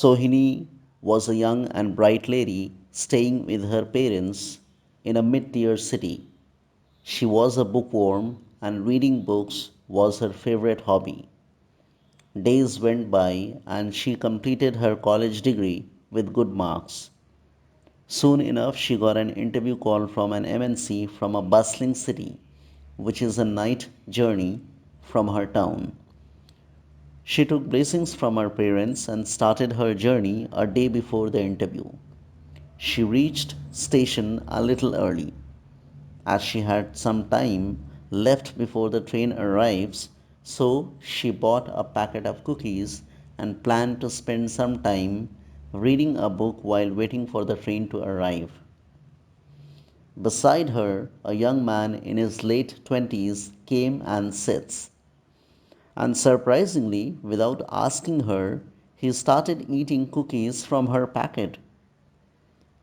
Sohini was a young and bright lady staying with her parents in a mid tier city. She was a bookworm and reading books was her favorite hobby. Days went by and she completed her college degree with good marks. Soon enough, she got an interview call from an MNC from a bustling city, which is a night journey from her town. She took blessings from her parents and started her journey a day before the interview. She reached station a little early. As she had some time left before the train arrives, so she bought a packet of cookies and planned to spend some time reading a book while waiting for the train to arrive. Beside her, a young man in his late 20s came and sits. And surprisingly, without asking her, he started eating cookies from her packet.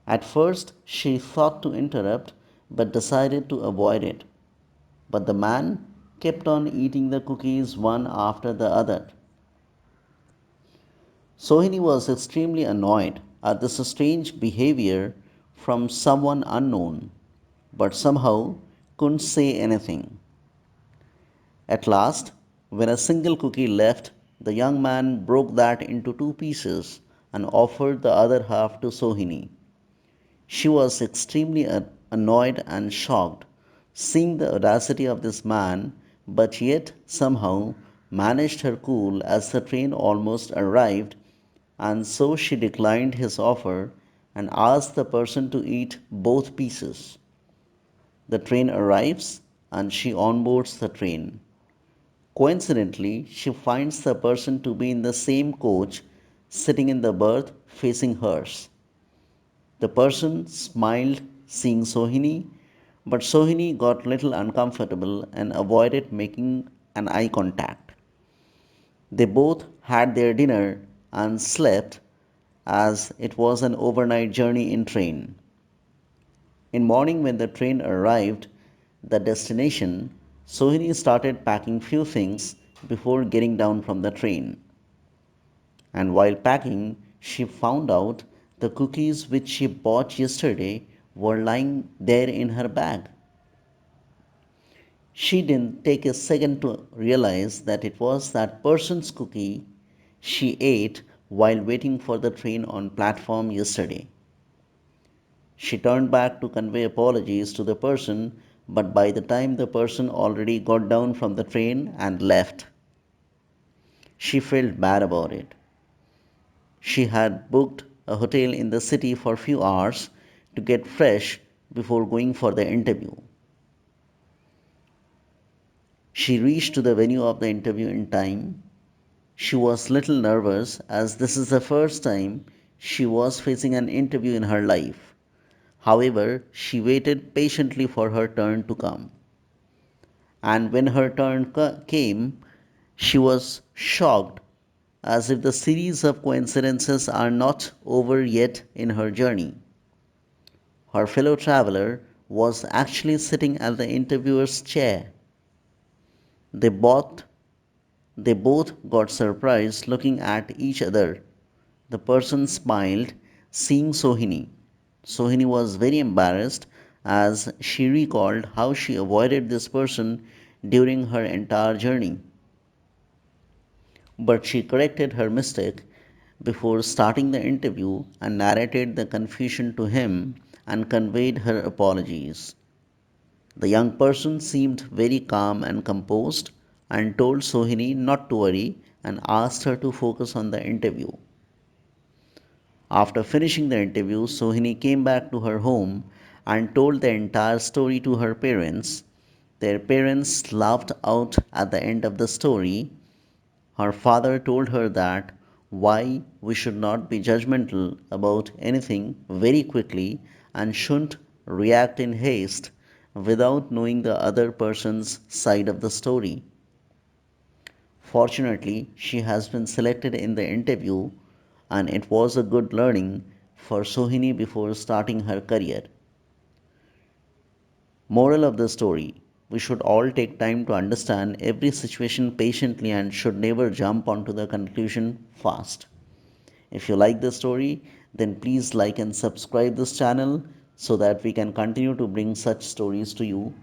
At first, she thought to interrupt but decided to avoid it. But the man kept on eating the cookies one after the other. Sohini was extremely annoyed at this strange behavior from someone unknown, but somehow couldn't say anything. At last, when a single cookie left, the young man broke that into two pieces and offered the other half to Sohini. She was extremely annoyed and shocked, seeing the audacity of this man, but yet somehow managed her cool as the train almost arrived, and so she declined his offer and asked the person to eat both pieces. The train arrives and she onboards the train. Coincidentally, she finds the person to be in the same coach, sitting in the berth facing hers. The person smiled seeing Sohini, but Sohini got little uncomfortable and avoided making an eye contact. They both had their dinner and slept as it was an overnight journey in train. In morning when the train arrived the destination, Sohini started packing few things before getting down from the train. And while packing, she found out the cookies which she bought yesterday were lying there in her bag. She didn't take a second to realize that it was that person's cookie she ate while waiting for the train on platform yesterday. She turned back to convey apologies to the person, but by the time the person already got down from the train and left, she felt bad about it. She had booked a hotel in the city for a few hours to get fresh before going for the interview. She reached to the venue of the interview in time. She was little nervous as this is the first time she was facing an interview in her life. However, she waited patiently for her turn to come. And when her turn came, she was shocked as if the series of coincidences are not over yet in her journey. Her fellow traveler was actually sitting at the interviewer's chair. They both they both got surprised looking at each other. The person smiled, seeing Sohini. Sohini was very embarrassed as she recalled how she avoided this person during her entire journey. But she corrected her mistake before starting the interview and narrated the confusion to him and conveyed her apologies. The young person seemed very calm and composed and told Sohini not to worry and asked her to focus on the interview. After finishing the interview, Sohini came back to her home and told the entire story to her parents. Their parents laughed out at the end of the story. Her father told her that why we should not be judgmental about anything very quickly and shouldn't react in haste without knowing the other person's side of the story. Fortunately, she has been selected in the interview and it was a good learning for Sohini before starting her career. Moral of the story: we should all take time to understand every situation patiently and should never jump onto the conclusion fast. If you like the story, then please like and subscribe this channel so that we can continue to bring such stories to you.